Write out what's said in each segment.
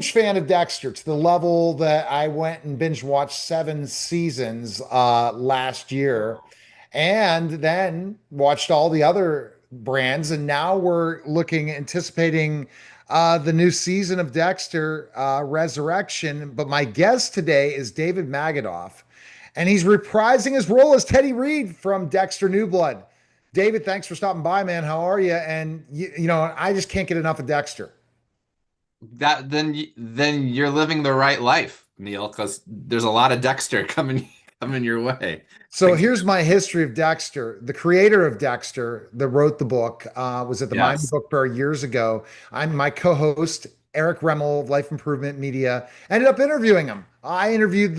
fan of Dexter to the level that I went and binge watched 7 seasons last year, and then watched all the other brands. And now we're anticipating the new season of Dexter Resurrection. But my guest today is David Magadoff, and he's reprising his role as Teddy Reed from Dexter New Blood. David, thanks for stopping by, man. How are you? And I just can't get enough of Dexter. Then you're living the right life, Neil, because there's a lot of Dexter coming your way. So Like, here's my history of Dexter. The creator of Dexter, that wrote the book, was at the Miami yes. Book Fair years ago. I'm my co-host, Eric Remmel of Life Improvement Media. Ended up interviewing him. I interviewed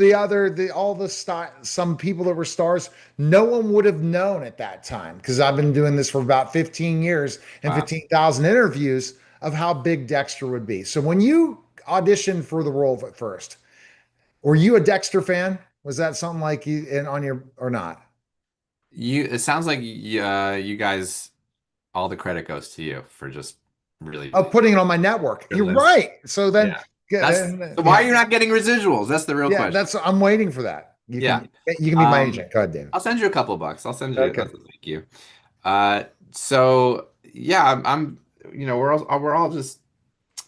some people that were stars no one would have known at that time because I've been doing this for about 15 years and Wow. 15,000 interviews of how big Dexter would be. So when you auditioned for the role at first, were you a Dexter fan? Was that something like you in on your or not? It sounds like you guys, all the credit goes to you for just really Of putting it on my network. You're privileged. right. So then, Yeah. So why are yeah, you not getting residuals? That's the real yeah. question. That's I'm waiting for that. Yeah. You can be my Um, agent. Go ahead, David. I'll send you a couple bucks. I'll send you Okay. as a thank you. So yeah, we're all just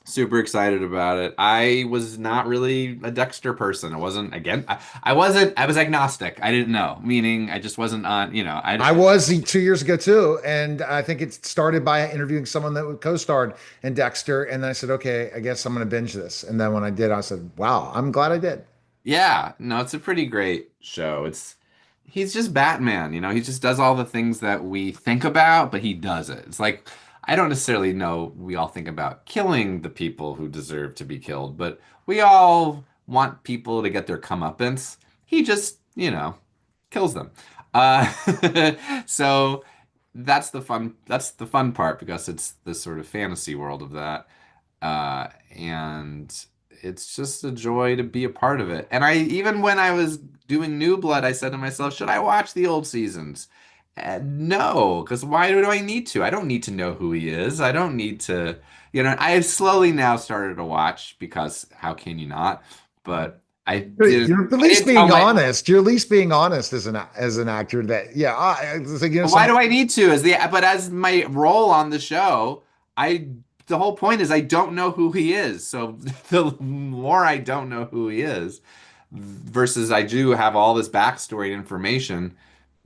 super excited about it. I was not really a Dexter person. I wasn't again. I wasn't. I was agnostic. I didn't know, meaning I just wasn't on. I I was 2 years ago too, and I think it started by interviewing someone that co-starred in Dexter, and then I said, okay, I guess I'm going to binge this. And then when I did, I said, wow, I'm glad I did. yeah, no, it's a pretty great show. He's just Batman. He just does all the things that we think about, but he does it. It's like I don't necessarily know we all think about killing the people who deserve to be killed, but we all want people to get their comeuppance. He just, kills them. Uh, so that's the fun part because it's the sort of fantasy world of that. And it's just a joy to be a part of it. And even when I was doing New Blood, I said to myself, should I watch the old seasons? And no, because why do I need to? I don't need to know who he is. I don't need to, I have slowly now started to watch because how can you not? But I didn't, You're at I least didn't tell being my, honest. You're at least being honest as an actor. That yeah, it's like, why some. do I need to? But as my role on the show, the whole point is I don't know who he is. So the more I don't know who he is, versus I do have all this backstory and information,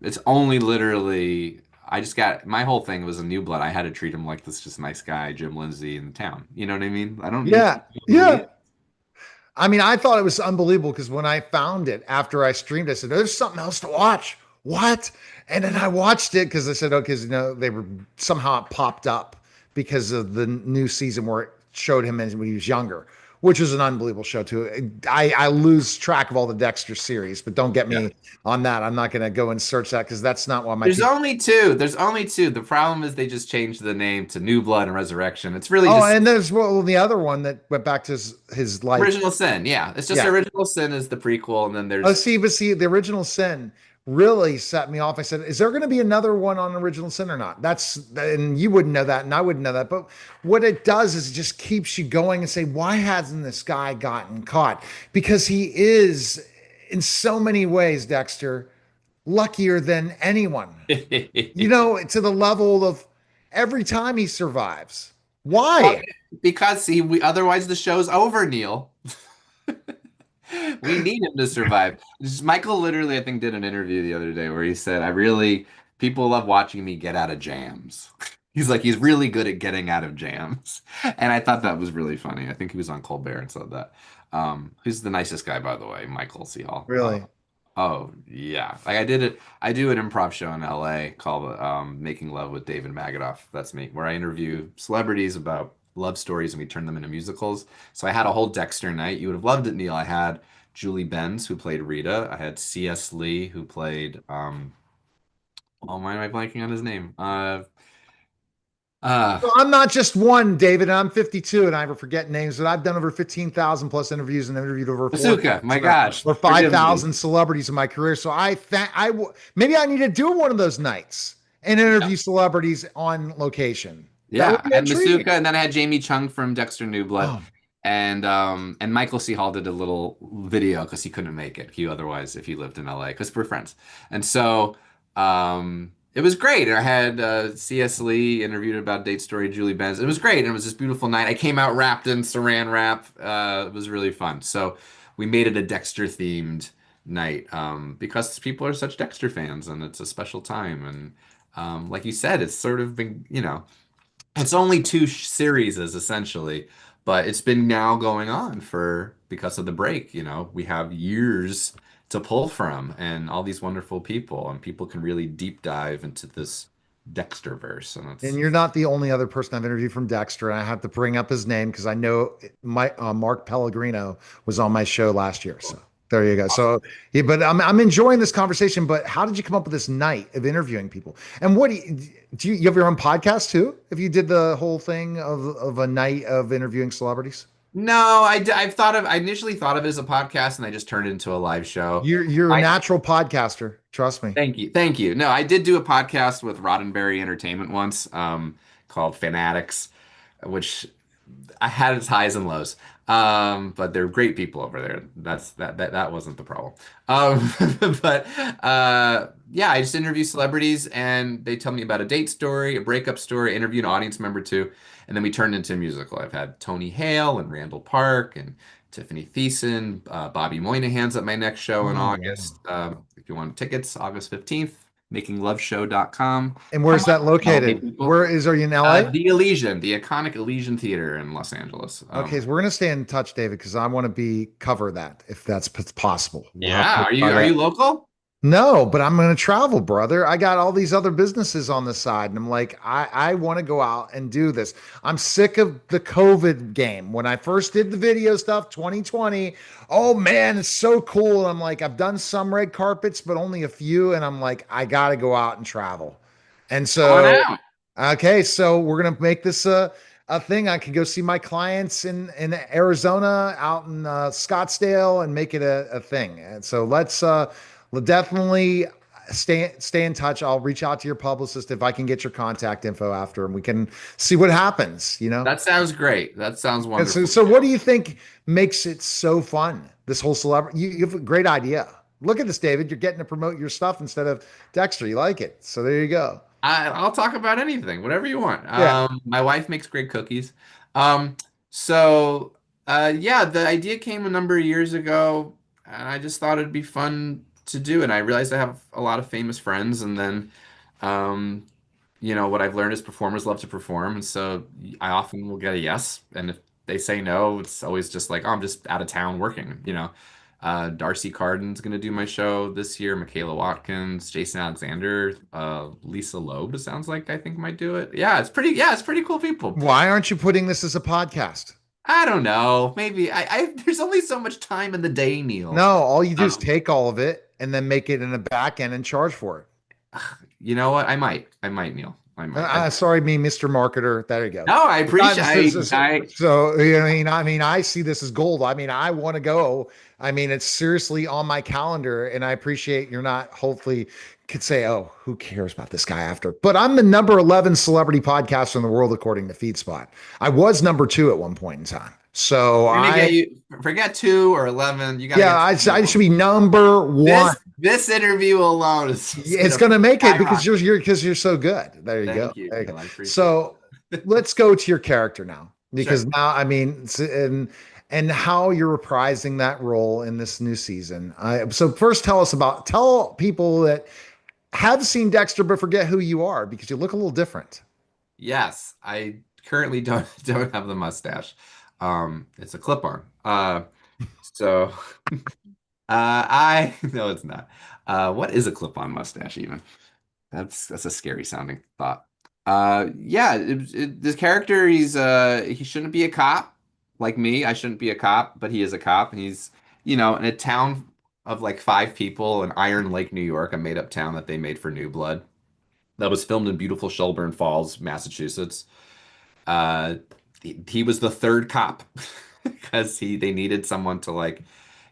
it's only literally I just got my whole thing was a new blood. I had to treat him like this just nice guy, Jim Lindsay in the town. You know what I mean? I don't need to Yeah, know who he yeah. is. I mean, I thought it was unbelievable because when I found it after I streamed, I said, "There's something else to watch." What? And then I watched it because I said, "Oh, because they were somehow it popped up because of the new season where it showed him as when he was younger, which was an unbelievable show too." I lose track of all the Dexter series, but don't get Yeah. me on that. I'm not going to go and search that because that's not what my There's people. only two. There's only two. The problem is they just changed the name to New Blood and Resurrection. It's really Oh, just and there's the other one that went back to his life. Original Sin. Yeah, it's just Yeah. Original Sin is the prequel, and then Oh, there's see, the original sin really set me off. I said, "Is there going to be another one on original sin or not?" And you wouldn't know that, and I wouldn't know that. But what it does is it just keeps you going and say, "Why hasn't this guy gotten caught?" Because he is, in so many ways, Dexter, luckier than anyone. To the level of every time he survives. well, Why? because see, otherwise the show's over, Neil. We need him to survive. Michael literally, I think, did an interview the other day where he said, people love watching me get out of jams. He's like, he's really good at getting out of jams. And I thought that was really funny. I think he was on Colbert and said that. He's the nicest guy, by the way, Michael C. Hall. Really? Oh, yeah. I do an improv show in LA called Making Love with David Magadoff. That's me, where I interview celebrities about love stories and we turn them into musicals. So I had a whole Dexter night. You would have loved it, Neil. I had Julie Benz, who played Rita. I had C.S. Lee, who played oh, why am I blanking on his name? Uh Well, I'm not just one, David. I'm 52 and I forget names, but I've done over 15,000 plus interviews and interviewed over Masuka. My 4,000 gosh, or forgive me. 5,000 celebrities in my career. So maybe I need to do one of those nights and Yeah. interview celebrities on location. That would Yeah, be I had Masuka, intriguing. and then I had Jamie Chung from Dexter New Blood. Oh, And Michael C. Hall did a little video because he couldn't make it. He otherwise, if he lived in LA, because we're friends. And so it was great. And I had C.S. Lee interviewed about Date Story, Julie Benz. It was great. And it was this beautiful night. I came out wrapped in saran wrap. It was really fun. So we made it a Dexter themed night because people are such Dexter fans and it's a special time. And like you said, it's sort of been, it's only two series essentially, but it's been now going on for because of the break, we have years to pull from and all these wonderful people and people can really deep dive into this Dexterverse and And it's you're not the only other person I've interviewed from Dexter. And I have to bring up his name because I know my Mark Pellegrino was on my show last year. So there you go. So yeah, but I'm enjoying this conversation. But how did you come up with this night of interviewing people? And what do you have your own podcast too? If you did the whole thing of a night of interviewing celebrities, no, I initially thought of it as a podcast and I just turned it into a live show. you're a I natural podcaster. Trust me. Thank you. Thank you. No, I did do a podcast with Roddenberry Entertainment once, called Fanatics, which I had its highs and lows. But they're great people over there. That wasn't the problem. Um, but yeah, I just interview celebrities and they tell me about a date story, a breakup story, interview an audience member too, and then we turned into a musical. I've had Tony Hale and Randall Park and Tiffany Thiessen, Bobby Moynihan's at my next show in Oh August. wow. If you want tickets, August 15th, makingloveshow.com. And Come where's on, that located? people. Where is, are you in LA? The Elysian, the iconic Elysian Theater in Los Angeles. Okay, so we're gonna stay in touch, David, because I want to be cover that if that's possible. We'll have Yeah, to try are you that. local? No, but I'm gonna travel, brother. I got all these other businesses on the side, and I'm like, I want to go out and do this. I'm sick of the COVID game. When I first did the video stuff, 2020, oh man, it's so cool. And I'm like, I've done some red carpets, but only a few, and I'm like, I gotta go out and travel. And Come on so out. okay, so we're gonna make this a thing. I can go see my clients in Arizona, out in Scottsdale, and make it a thing. And so let's definitely stay in touch. I'll reach out to your publicist if I can get your contact info after, and we can see what happens. That sounds great. That sounds And so wonderful. so what do you think makes it so fun? This whole celebrity, you have a great idea. Look at this, David. You're getting to promote your stuff instead of Dexter. You like it. So there you go. I'll talk about anything, whatever you want. Yeah. My wife makes great cookies. Um, so yeah, the idea came a number of years ago, and I just thought it'd be fun to do. And I realized I have a lot of famous friends, and then um, what I've learned is performers love to perform, and so I often will get a yes, and if they say no, it's always just like, oh, I'm just out of town working. Darcy Carden's gonna do my show this year, Michaela Watkins, Jason Alexander, Lisa Loeb, it sounds like I think might do it. Yeah, it's pretty cool people. Why aren't you putting this as a podcast? I don't know. Maybe there's only so much time in the day, No, Neil. all you do is Um, take all of it and then make it in a back end and charge for it. you know what? I might, Neil. I might. Sorry, me, Mr. Marketer. There you go. No, I It's not- appreciate. so I see this as gold. I mean, I want to go. I mean, it's seriously on my calendar, and I appreciate you're not. Hopefully, could say, "Oh, who cares about this guy?" After, but I'm the number 11 celebrity podcaster in the world according to FeedSpot. I was number two at one point in time. So We're gonna I, get you. Forget 2 or 11. You gotta yeah, get to I people. should be number one. This interview alone is It's gonna going to make it because skyrocket. you're so good. There you go. Thank you, There you go. Neil. I appreciate So it. let's go to your character now, because Sure. now I mean, and how you're reprising that role in this new season. So first, tell people that have seen Dexter but forget who you are because you look a little different. Yes, I currently don't have the mustache. It's a clip-on. So I no, it's not. What is a clip-on mustache even? That's a scary sounding thought. Yeah, this character he shouldn't be a cop like me. I shouldn't be a cop, but he is a cop, and he's in a town of like 5 people in Iron Lake, New York, a made-up town that they made for New Blood. That was filmed in beautiful Shelburne Falls, Massachusetts. Uh, he was the third cop because they needed someone to like,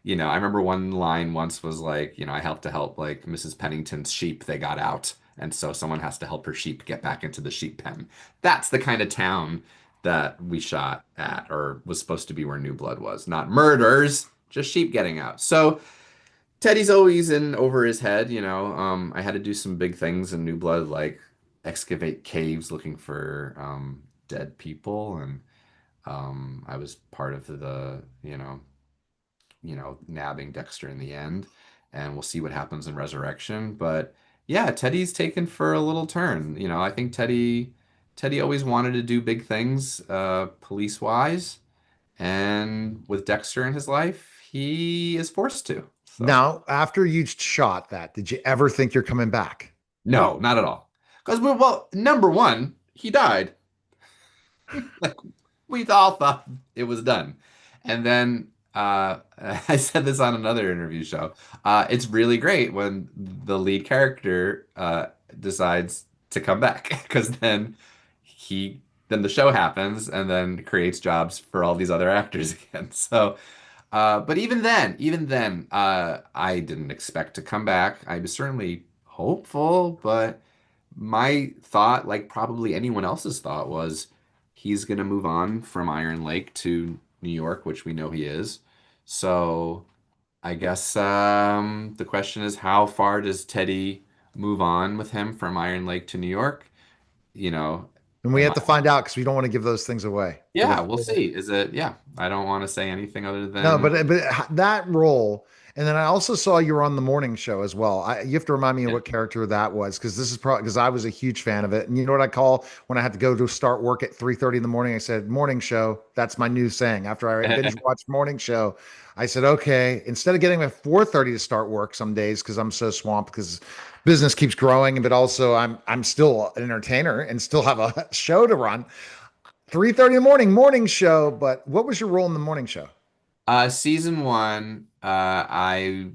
I remember one line once was like, I have to help like Mrs. Pennington's sheep, they got out. And so someone has to help her sheep get back into the sheep pen. That's the kind of town that we shot at or was supposed to be where New Blood was. Not murders, just sheep getting out. So Teddy's always in over his head, you know. I had to do some big things in New Blood, like excavate caves looking for dead people, and I was part of nabbing Dexter in the end, and we'll see what happens in Resurrection. But yeah, Teddy's taken for a little turn. You know, I think Teddy always wanted to do big things, police wise, and with Dexter in his life, he is forced to. So Now, after you shot that, did you ever think you're coming back? no, not at all. Because well, number one, he died. Like we all thought it was done. And then I said this on another interview show. It's really great when the lead character decides to come back because then the show happens and then creates jobs for all these other actors again. So but even then, I didn't expect to come back. I was certainly hopeful, but my thought, like probably anyone else's thought, was he's going to move on from Iron Lake to New York, which we know he is. So I guess the question is, how far does Teddy move on with him from Iron Lake to New York? You know, And we am have I? to find out because we don't want to give those things away for the Yeah, we'll see. Is it? Yeah, I don't want to say anything other No, than but that role, and then I also saw you were on the morning show as well. You have to remind me of yeah. what character that was because this is probably because I was a huge fan of it. And you know what I call when I had to go to start work at 3:30 in the morning? I said morning show. That's my new saying. After I binge watched morning show, I said okay. Instead of getting at 4:30 to start work some days because I'm so swamped because business keeps growing, but also I'm still an entertainer and still have a show to run. 3:30 in the morning show. But what was your role in the morning show? Season one, I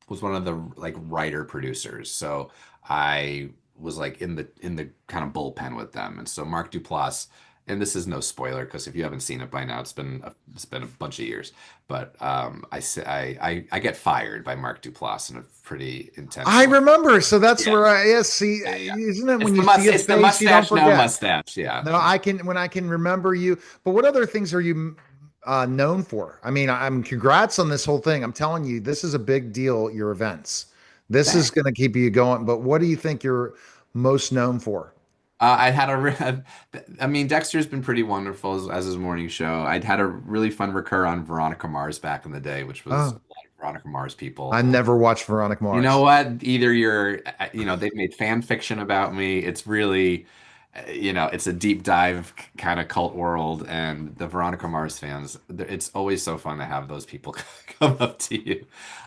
was one of the like writer producers, so I was like in the kind of bullpen with them, and so Mark Duplass, and this is no spoiler because if you haven't seen it by now, it's been a bunch of years, but I get fired by Mark Duplass in a pretty intense I way. remember. So that's Yeah, where I see. yeah, yeah. Isn't it when you see a It's the face, you don't mustache, no forget? mustache. Yeah. No, I can when I can remember you. But what other things are you known for? I mean, I'm congrats on this whole thing. I'm telling you, this is a big deal. Your events. This is going to keep you going. But what do you think you're most known for? I had I mean, Dexter's been pretty wonderful as his morning show. I'd had a really fun recur on Veronica Mars back in the day, which was a Oh, lot of Veronica Mars I people. never watched Veronica You know Mars. what? Either they've made fan fiction about me. It's really, it's a deep dive kind of cult world, and the Veronica Mars fans, it's always so fun to have those people come up to you.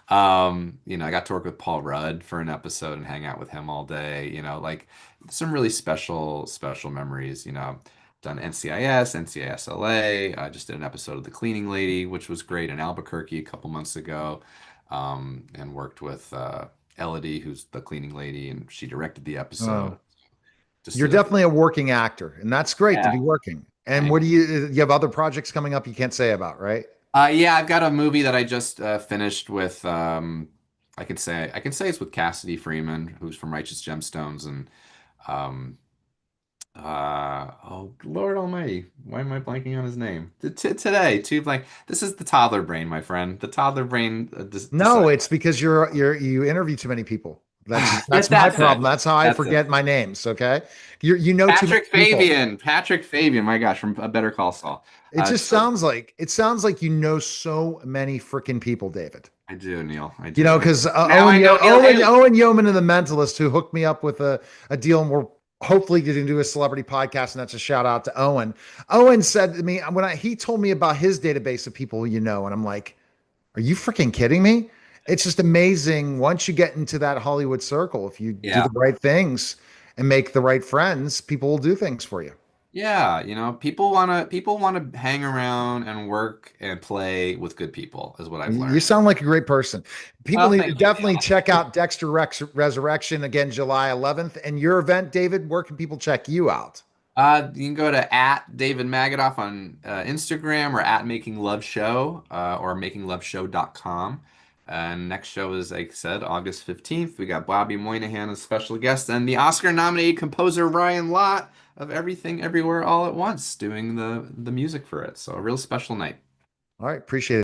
I got to work with Paul Rudd for an episode and hang out with him all day. Like some really special, special memories. Done NCIS, NCISLA. I just did an episode of The Cleaning Lady, which was great in Albuquerque a couple months ago, and worked with Elodie, who's the cleaning lady, and she directed the episode. Oh, Just you're did a definitely a working actor, and that's great to yeah. be working. And what do Thanks. you have other projects coming up you can't say about, right? Yeah, I've got a movie that I just finished with. I can say it's with Cassidy Freeman, who's from Righteous Gemstones, and um, oh Lord Almighty, why am I blanking on his name? Today, too blank. This is the toddler brain, my friend. The toddler brain No, decides. it's because you interview too many people. That's my That's it. problem. That's how I That's it. forget my names. Okay, you know too many Patrick people. Fabian. Patrick Fabian. My gosh, from a Better Call Saul. So It sounds like you know so many freaking people, David. I do, Neil. I You do. know, because Now I know Neil Haley. Owen Yeoman and the Mentalist who hooked me up with a deal, and we're hopefully going to do a celebrity podcast, and that's a shout out to Owen. Owen said to me he told me about his database of people you know, and I'm like, are you freaking kidding me? It's just amazing once you get into that Hollywood circle. If you do Yeah. the right things and make the right friends, people will do things for you. Yeah, people wanna hang around and work and play with good people is what I've You learned. sound like a great person. People Well, need to thank you, definitely Neil. check out Dexter Resurrection again, July 11th. And your event, David, where can people check you out? You can go to at David Magadoff on Instagram or at Making Love Show or makingloveshow.com. And next show is, like I said, August 15th. We got Bobby Moynihan as special guest and the Oscar nominated composer Ryan Lott of Everything Everywhere All at Once doing the music for it. So a real special night. All right, appreciate it.